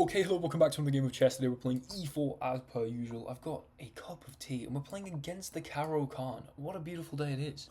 Okay, hello, welcome back to another game of chess. Today we're playing e4 as per usual. I've got a cup of tea and we're playing against the Caro Khan. What a beautiful day it is.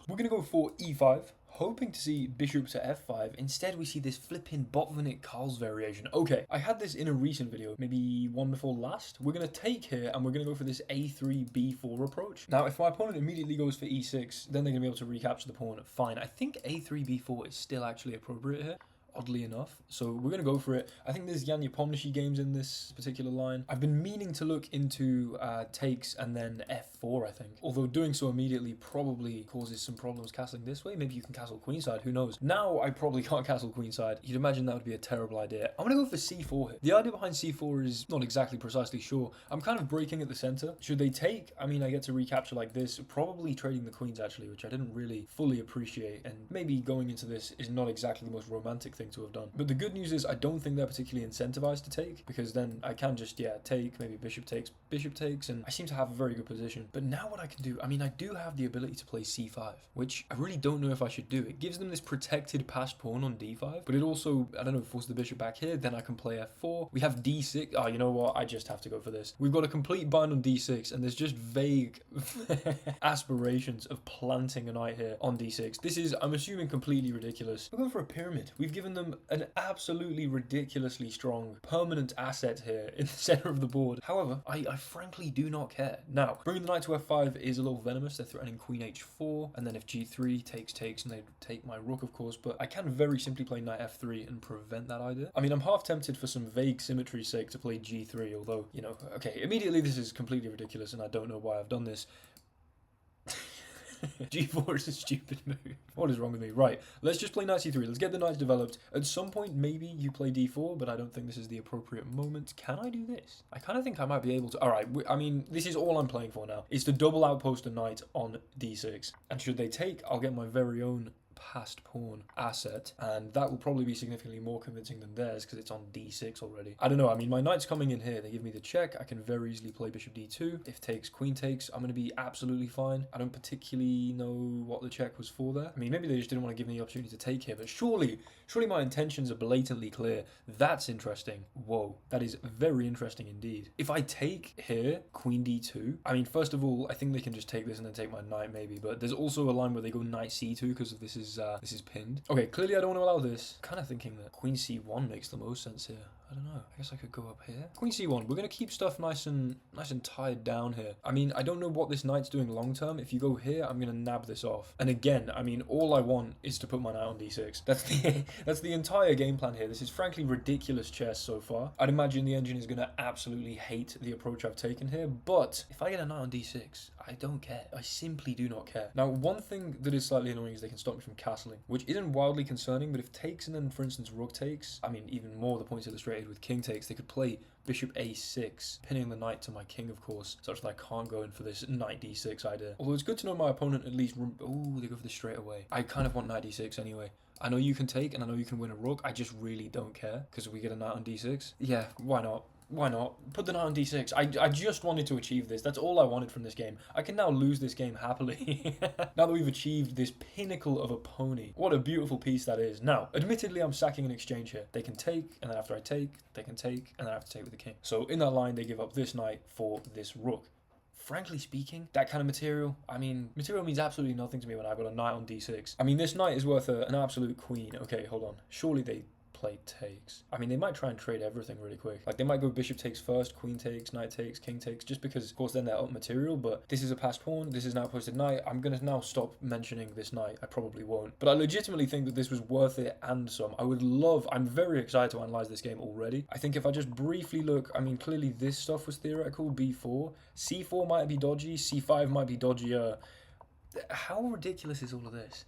We're going to go for e5, hoping to see bishop to f5. Instead, we see this flipping Botvinnik Karls variation. Okay, I had this in a recent video, maybe one before last. We're going to take here and we're going to go for this a3, b4 approach. Now, if my opponent immediately goes for e6, then they're going to be able to recapture the pawn. Fine. I think a3, b4 is still actually appropriate here, oddly enough. So we're going to go for it. I think there's Jan Nepomniachtchi games in this particular line. I've been meaning to look into takes and then f4, I think. Although doing so immediately probably causes some problems castling this way. Maybe you can castle queenside, who knows. Now I probably can't castle queenside. You'd imagine that would be a terrible idea. I'm going to go for c4 here. The idea behind c4 is not exactly precisely sure. I'm kind of breaking at the center. Should they take? I mean, I get to recapture like this. Probably trading the queens actually, which I didn't really fully appreciate. And maybe going into this is not exactly the most romantic thing to have done. But the good news is I don't think they're particularly incentivized to take, because then I can just, take, maybe bishop takes, and I seem to have a very good position. But now what I can do, I mean, I do have the ability to play c5, which I really don't know if I should do. It gives them this protected passed pawn on d5, but it also, I don't know, forces the bishop back here, then I can play f4. We have d6. Oh, you know what? I just have to go for this. We've got a complete bind on d6, and there's just vague aspirations of planting a knight here on d6. This is, I'm assuming, completely ridiculous. We're going for a pyramid. We've given them an absolutely ridiculously strong permanent asset here in the center of the board. However, I frankly do not care. Now, bringing the knight to f5 is a little venomous. They're threatening queen h4, and then if g3 takes, and they take my rook, of course, but I can very simply play knight f3 and prevent that idea. I mean, I'm half tempted for some vague symmetry's sake to play g3, although, you know, okay, immediately this is completely ridiculous, and I don't know why I've done this. G4 is a stupid move. What is wrong with me? Right, let's just play knight c3. Let's get the knights developed. At some point, maybe you play d4, but I don't think this is the appropriate moment. Can I do this? I kind of think I might be able to. All right, I mean, this is all I'm playing for now. Is to double outpost a knight on d6. And should they take, I'll get my very own passed pawn asset, and that will probably be significantly more convincing than theirs because it's on d6 already. I don't know, I mean, my knight's coming in here, they give me the check, I can very easily play bishop d2. If takes, queen takes, I'm going to be absolutely fine. I don't particularly know what the check was for there. I mean, maybe they just didn't want to give me the opportunity to take here, but surely my intentions are blatantly clear. That's interesting. Whoa, that is very interesting indeed. If I take here, queen d2, I mean, first of all, I think they can just take this and then take my knight maybe, but there's also a line where they go knight c2 because of this is pinned. Okay, clearly I don't want to allow this. Kind of thinking that queen c1 makes the most sense here. I don't know. I guess I could go up here. Queen c1. We're going to keep stuff nice and tied down here. I mean, I don't know what this knight's doing long term. If you go here, I'm going to nab this off. And again, I mean, all I want is to put my knight on d6. That's the entire game plan here. This is frankly ridiculous chess so far. I'd imagine the engine is going to absolutely hate the approach I've taken here. But if I get a knight on d6, I don't care. I simply do not care. Now, one thing that is slightly annoying is they can stop me from castling, which isn't wildly concerning, but if takes and then, for instance, rook takes, I mean, even more the points illustrated with king takes, they could play bishop a6, pinning the knight to my king, of course, such that I can't go in for this knight d6 idea. Although it's good to know my opponent at least... Oh, they go for this straight away. I kind of want knight d6 anyway. I know you can take, and I know you can win a rook. I just really don't care, because if we get a knight on d6, yeah, why not? Why not? Put the knight on d6. I just wanted to achieve this. That's all I wanted from this game. I can now lose this game happily. Now that we've achieved this pinnacle of a pony. What a beautiful piece that is. Now, admittedly, I'm sacking an exchange here. They can take, and then after I take, they can take, and then I have to take with the king. So in that line, they give up this knight for this rook. Frankly speaking, that kind of material, I mean, material means absolutely nothing to me when I've got a knight on d6. I mean, this knight is worth an absolute queen. Okay, hold on. Surely they play takes. I mean, they might try and trade everything really quick. Like, they might go bishop takes first, queen takes, knight takes, king takes, just because, of course, then they're up material, but this is a passed pawn, this is an outposted knight. I'm going to now stop mentioning this knight. I probably won't. But I legitimately think that this was worth it and some. I'm very excited to analyze this game already. I think if I just briefly look, I mean, clearly this stuff was theoretical, b4. c4 might be dodgy, c5 might be dodgier. How ridiculous is all of this?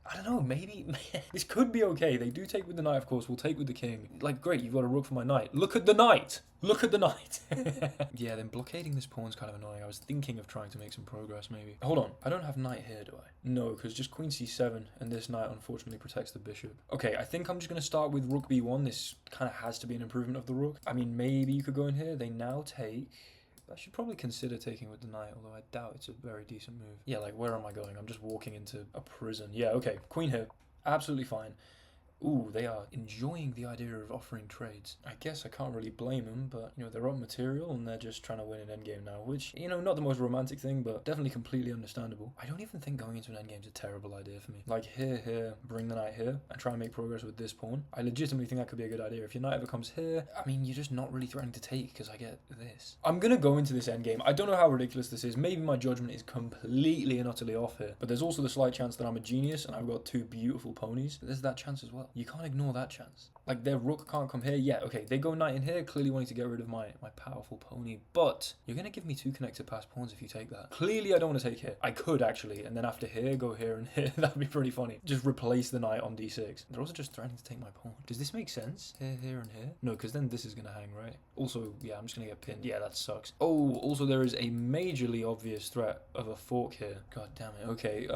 I don't know, maybe this could be okay. They do take with the knight, of course. We'll take with the king. Like, great, you've got a rook for my knight. Look at the knight! Look at the knight! Yeah, then blockading this pawn's kind of annoying. I was thinking of trying to make some progress, maybe. Hold on, I don't have knight here, do I? No, because just queen c7, and this knight unfortunately protects the bishop. Okay, I think I'm just going to start with rook b1. This kind of has to be an improvement of the rook. I mean, maybe you could go in here. They now take... I should probably consider taking with the knight, although I doubt it's a very decent move. Yeah, like, where am I going? I'm just walking into a prison. Yeah, okay. Queen here. Absolutely fine. Ooh, they are enjoying the idea of offering trades. I guess I can't really blame them, but, you know, they're on material and they're just trying to win an endgame now, which, you know, not the most romantic thing, but definitely completely understandable. I don't even think going into an endgame is a terrible idea for me. Like, here, bring the knight here, and try and make progress with this pawn. I legitimately think that could be a good idea. If your knight ever comes here, I mean, you're just not really threatening to take, because I get this. I'm gonna go into this endgame. I don't know how ridiculous this is. Maybe my judgment is completely and utterly off here, but there's also the slight chance that I'm a genius and I've got two beautiful ponies. There's that chance as well. You can't ignore that chance. Like, their rook can't come here. Yeah, okay, they go knight in here, clearly wanting to get rid of my powerful pony, but you're going to give me two connected pass pawns if you take that. Clearly, I don't want to take here. I could, actually, and then after here, go here and here. That'd be pretty funny. Just replace the knight on d6. They're also just threatening to take my pawn. Does this make sense? Here, and here? No, because then this is going to hang, right? Also, yeah, I'm just going to get pinned. Yeah, that sucks. Oh, also, there is a majorly obvious threat of a fork here. God damn it. Okay,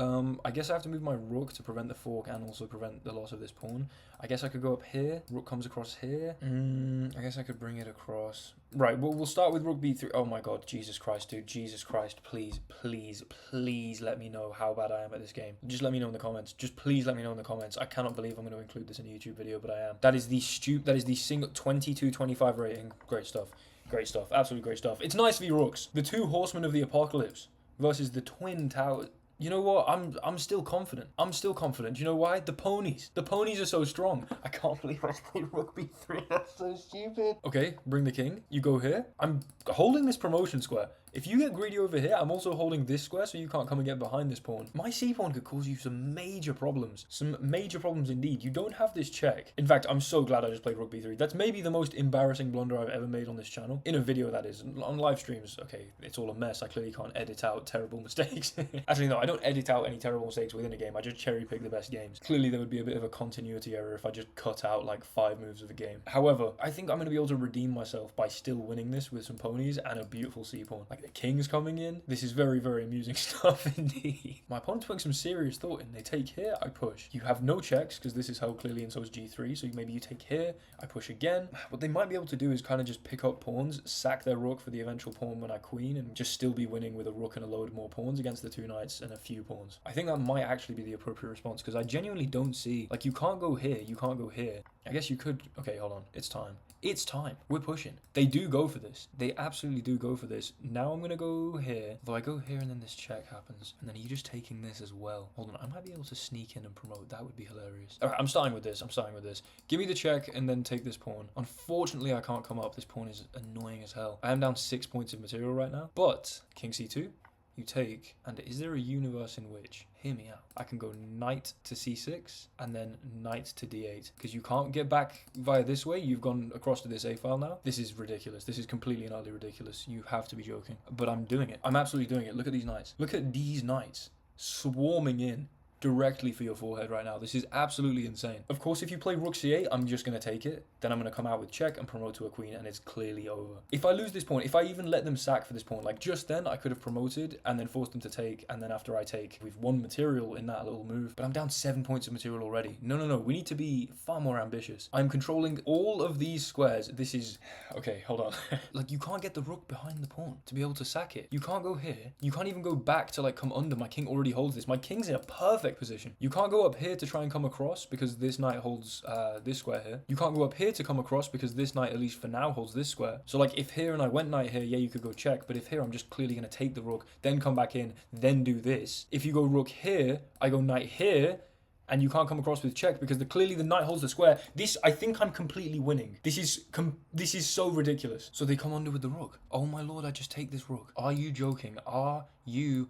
I guess I have to move my rook to prevent the fork and also prevent the loss of this pawn. I guess I could go up here. Rook comes across here. I guess I could bring it across. Right, well, we'll start with rook b3. Oh my god, Jesus Christ, dude. Jesus Christ, please, please, please let me know how bad I am at this game. Just let me know in the comments. Just please let me know in the comments. I cannot believe I'm going to include this in a YouTube video, but I am. That is the single 22-25 rating. Great stuff. Great stuff. Absolutely great stuff. It's nice v rooks. The two horsemen of the apocalypse versus the twin towers. You know what? I'm still confident. I'm still confident. Do you know why? The ponies. The ponies are so strong. I can't believe I played rook b3. That's so stupid. Okay, bring the king. You go here. I'm holding this promotion square. If you get greedy over here, I'm also holding this square so you can't come and get behind this pawn. My c-pawn could cause you some major problems. Some major problems indeed. You don't have this check. In fact, I'm so glad I just played rook b3. That's maybe the most embarrassing blunder I've ever made on this channel. In a video, that is. On live streams, okay, it's all a mess. I clearly can't edit out terrible mistakes. Actually, no, I don't edit out any terrible mistakes within a game. I just cherry pick the best games. Clearly, there would be a bit of a continuity error if I just cut out like 5 moves of the game. However, I think I'm going to be able to redeem myself by still winning this with some ponies and a beautiful c-pawn. Like, the king's coming in. This is very, very amusing stuff indeed. My opponent's putting some serious thought in. They take here, I push. You have no checks because this is held clearly and so is g3. So maybe you take here, I push again. What they might be able to do is kind of just pick up pawns, sack their rook for the eventual pawn when I queen, and just still be winning with a rook and a load more pawns against the two knights and a few pawns. I think that might actually be the appropriate response because I genuinely don't see, like, you can't go here, you can't go here. I guess you could. Okay, hold on. It's time. It's time. We're pushing. They do go for this. They absolutely do go for this. Now I'm going to go here. Though I go here and then this check happens. And then are you just taking this as well? Hold on. I might be able to sneak in and promote. That would be hilarious. All right, I'm starting with this. I'm starting with this. Give me the check and then take this pawn. Unfortunately, I can't come up. This pawn is annoying as hell. I am down 6 points of material right now. But king c2. You take, and is there a universe in which, hear me out, I can go knight to c6 and then knight to d8 because you can't get back via this way. You've gone across to this a file now. This is ridiculous. This is completely and utterly ridiculous. You have to be joking, but I'm doing it. I'm absolutely doing it. Look at these knights. Look at these knights swarming in directly for your forehead right now. This is absolutely insane. Of course, if you play rook c8, I'm just going to take it. Then I'm going to come out with check and promote to a queen, and it's clearly over. If I lose this pawn, if I even let them sack for this pawn, like just then I could have promoted and then forced them to take, and then after I take, we've won material in that little move, but I'm down 7 points of material already. No. We need to be far more ambitious. I'm controlling all of these squares. This is... Okay, hold on. Like, you can't get the rook behind the pawn to be able to sack it. You can't go here. You can't even go back to, like, come under. My king already holds this. My king's in a perfect position. You can't go up here to try and come across because this knight holds this square here. You can't go up here to come across because this knight, at least for now, holds this square. So like if here and I went knight here, yeah, you could go check, but if here I'm just clearly going to take the rook, then come back in, then do this. If you go rook here, I go knight here, and you can't come across with check because clearly the knight holds the square. This, I think I'm completely winning. This is so ridiculous. So they come under with the rook. Oh my lord, I just take this rook. Are you joking? Are you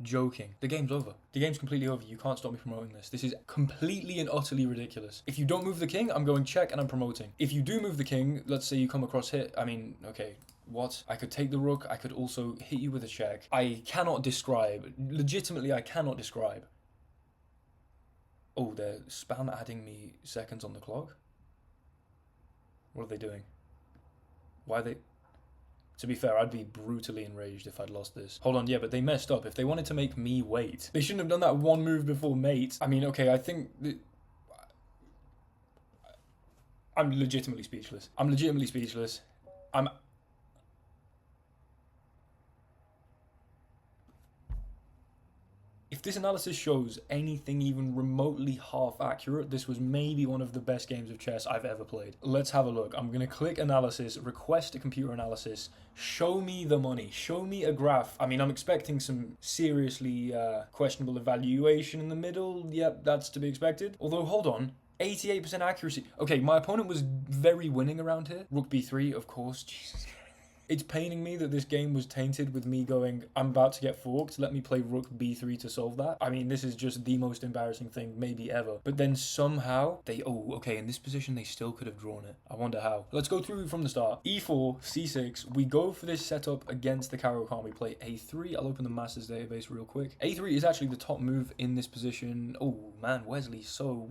joking? The game's over. The game's completely over. You can't stop me promoting this. This is completely and utterly ridiculous. If you don't move the king, I'm going check and I'm promoting. If you do move the king, let's say you come across here. I mean, okay, what? I could take the rook. I could also hit you with a check. I cannot describe. Legitimately, I cannot describe. Oh, they're spam adding me seconds on the clock? What are they doing? Why are they... To be fair, I'd be brutally enraged if I'd lost this. Hold on, yeah, but they messed up. If they wanted to make me wait, they shouldn't have done that one move before mate. I mean, okay, I think... I'm legitimately speechless. I'm legitimately speechless. If this analysis shows anything even remotely half accurate, this was maybe one of the best games of chess I've ever played. Let's have a look. I'm going to click analysis, request a computer analysis, show me the money, show me a graph. I mean, I'm expecting some seriously questionable evaluation in the middle. Yep, that's to be expected. Although, hold on. 88% accuracy. Okay, my opponent was very winning around here. Rook b3, of course. Jesus. It's paining me that this game was tainted with me going, I'm about to get forked, let me play rook b3 to solve that. I mean, this is just the most embarrassing thing maybe ever. But then somehow, okay, in this position they still could have drawn it. I wonder how. Let's go through from the start. e4, c6, we go for this setup against the Caro-Kann. We play a3, I'll open the Masters database real quick. a3 is actually the top move in this position. Oh man, Wesley So,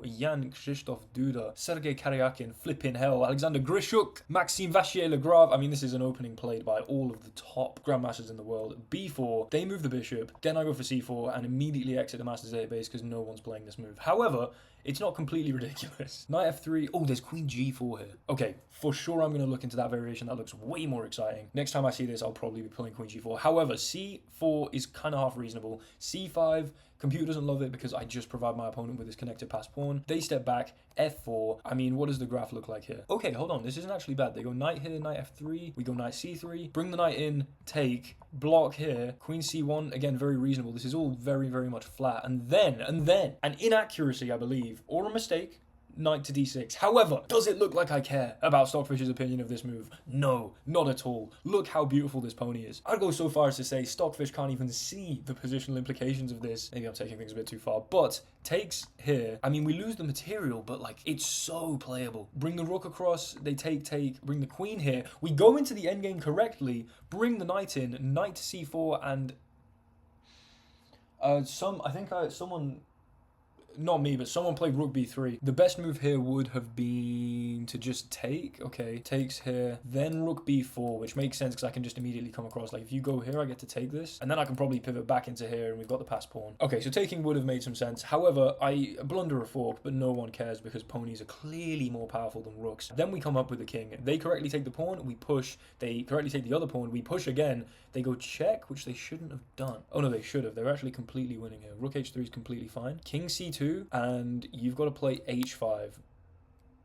Jan Krzysztof Duda, Sergei Karyakin, flipping hell, Alexander Grishuk, Maxime Vachier-Lagrave. I mean, this is an opening played by all of the top grandmasters in the world. b4, they move the bishop, then I go for c4 and immediately exit the Masters database because no one's playing this move. However, it's not completely ridiculous. Knight f3, oh, there's queen g4 here. Okay, for sure I'm going to look into that variation. That looks way more exciting. Next time I see this, I'll probably be playing queen g4. However, c4 is kind of half reasonable. c5, computer doesn't love it because I just provide my opponent with this connected pass pawn. They step back, f4. I mean, what does the graph look like here? Okay, hold on. This isn't actually bad. They go knight here, knight f3. We go knight c3. Bring the knight in, take, block here. Queen c1, again, very reasonable. This is all very, very much flat. And then, an inaccuracy, I believe, or a mistake, knight to d6. However, does it look like I care about Stockfish's opinion of this move? No, not at all. Look how beautiful this pony is. I'd go so far as to say Stockfish can't even see the positional implications of this. Maybe I'm taking things a bit too far, but takes here. I mean, we lose the material, but like, it's so playable. Bring the rook across, they take, bring the queen here. We go into the endgame correctly, bring the knight in, knight to c4, and someone, not me, but someone played rook b3. The best move here would have been to just take. Okay, takes here, then rook b4, which makes sense because I can just immediately come across. Like, if you go here, I get to take this, and then I can probably pivot back into here, and we've got the pass pawn. Okay, so taking would have made some sense. However, I blunder a fork, but no one cares because ponies are clearly more powerful than rooks. Then we come up with the king. They correctly take the pawn, we push. They correctly take the other pawn, we push again. They go check, which they shouldn't have done. Oh no, they should have. They're actually completely winning here. Rook h3 is completely fine. King c2, and you've got to play h5.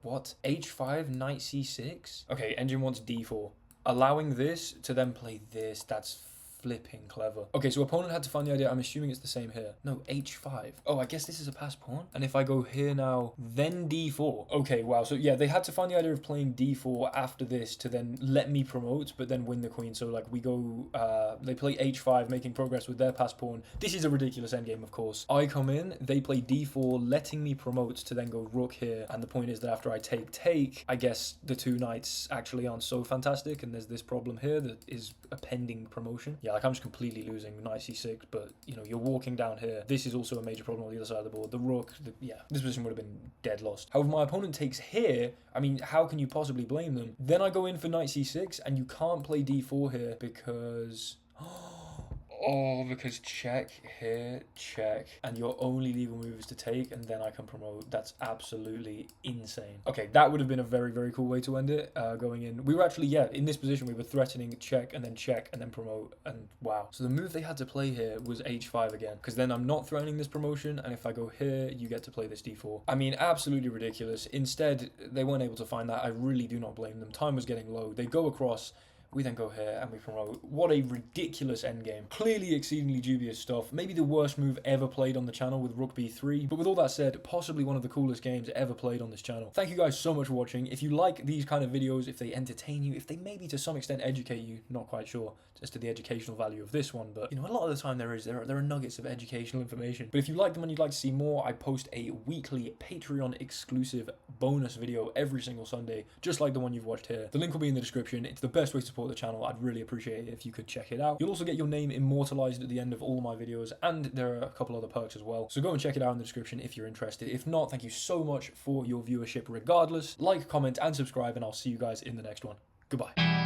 What? h5, knight c6? Okay, engine wants d4. Allowing this to then play this, that's flipping clever. Okay, so opponent had to find the idea. I'm assuming it's the same here. No, h5. Oh, I guess this is a pass pawn. And if I go here now, then d4. Okay, wow. So yeah, they had to find the idea of playing d4 after this to then let me promote, but then win the queen. So like we go, they play h5, making progress with their pass pawn. This is a ridiculous endgame, of course. I come in, they play d4, letting me promote to then go rook here. And the point is that after I take, I guess the two knights actually aren't so fantastic. And there's this problem here that is a pending promotion. Yeah, like I'm just completely losing knight c6, but you know, you're walking down here. This is also a major problem on the other side of the board. The rook, yeah, this position would have been dead lost. However, my opponent takes here. I mean, how can you possibly blame them? Then I go in for knight c6, and you can't play d4 here because... Oh, because check here, check, and your only legal move is to take, and then I can promote. That's absolutely insane. Okay, that would have been a very, very cool way to end it. Going in, we were actually, yeah, in this position, we were threatening check, and then promote, and wow. So the move they had to play here was h5 again, because then I'm not threatening this promotion, and if I go here, you get to play this d4. I mean, absolutely ridiculous. Instead, they weren't able to find that. I really do not blame them. Time was getting low. They go across. We then go here and we promote. What a ridiculous endgame. Clearly exceedingly dubious stuff. Maybe the worst move ever played on the channel with rook b3. But with all that said, possibly one of the coolest games ever played on this channel. Thank you guys so much for watching. If you like these kind of videos, if they entertain you, if they maybe to some extent educate you, not quite sure as to the educational value of this one, but you know, a lot of the time there are nuggets of educational information. But if you like them and you'd like to see more, I post a weekly Patreon exclusive bonus video every single Sunday, just like the one you've watched here. The link will be in the description. It's the best way to support the channel. I'd really appreciate it if you could check it out. You'll also get your name immortalized at the end of all of my videos, and there are a couple other perks as well. So go and check it out in the description if you're interested. If not, thank you so much for your viewership regardless. Like, comment, and subscribe, and I'll see you guys in the next one. Goodbye.